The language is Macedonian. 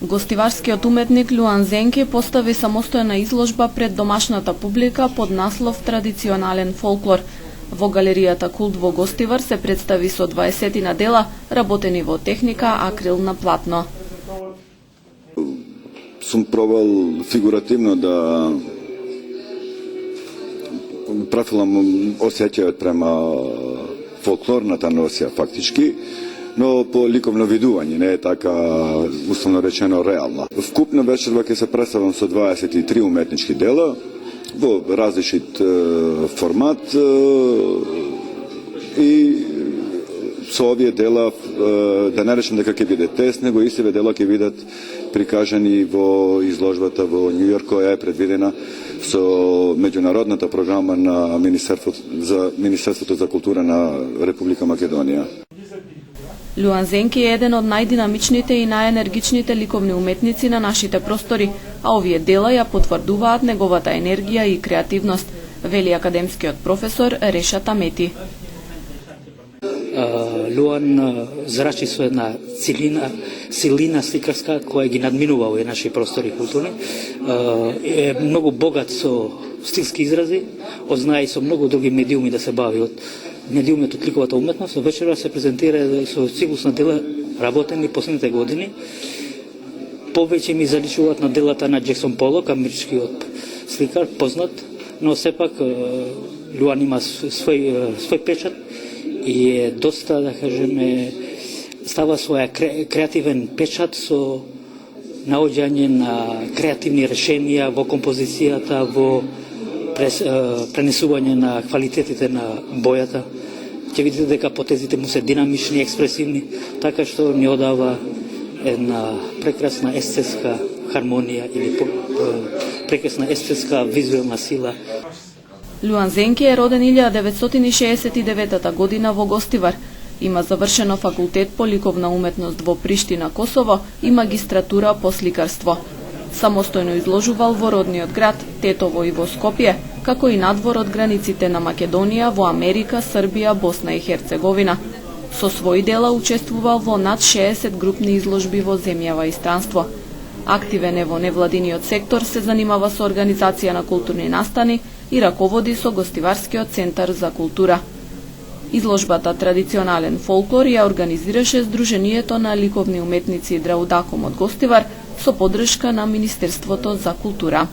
Гостиварскиот уметник Луан Зенке постави самостојна изложба пред домашната публика под наслов Традиционален фолклор. Во галеријата Култ во Гостивар се представи со 20 дела, работени во техника акрил на платно. Сум пробал фигуративно да профилам осеќајот према фолклорната носија фактички, но по ликовно видување, не е така условно речено реална. Вкупно вечерва ќе се представам со 23 уметнички дела во различит формат и со овие дела, да не речем дека ќе биде тест, него истиве дела ќе бидат прикажани во изложбата во Њу Јорк, која е предвидена со меѓународната програма на Министерството за култура на Република Македонија. Луан Зенке е еден од најдинамичните и најенергичните ликовни уметници на нашите простори, а овие дела ја потврдуваат неговата енергија и креативност, вели академскиот професор Реша Тамети. Луан зрачи со една силина сликарска која ги надминува овие наши простори културни. Е многу богат со стилски изрази, знае со многу други медиуми да се бави од медиумот од ликовата уметност. Вечерва се презентира со циклус на дела работени последните години. Повеќе ми заличуваат на делата на Джексон Полок, америчкиот сликар, познат, но сепак Луан има свој печат и е доста, да кажеме, става своја креативен печат со наоѓање на креативни решенија во композицијата, во пренесување на квалитетите на бојата. Ќе видите дека потезите му се динамични, експресивни, така што ни одава една прекрасна естетска хармонија или прекрасна естетска визуелна сила. Луан Зенке е роден 1969 година во Гостивар. Има завршено факултет по ликовна уметност во Приштина, Косово и магистратура по сликарство. Самостојно изложувал во родниот град, Тетово и во Скопје, како и надвор од границите на Македонија, во Америка, Србија, Босна и Херцеговина. Со своји дела учествувал во над 60 групни изложби во земјава и странство. Активен е во невладиниот сектор, се занимава со организација на културни настани и раководи со Гостиварскиот центар за култура. Изложбата Традиционален фолклор ја организираше Сдруженијето на ликовни уметници Драудаком од Гостивар со поддршка на Министерството за култура.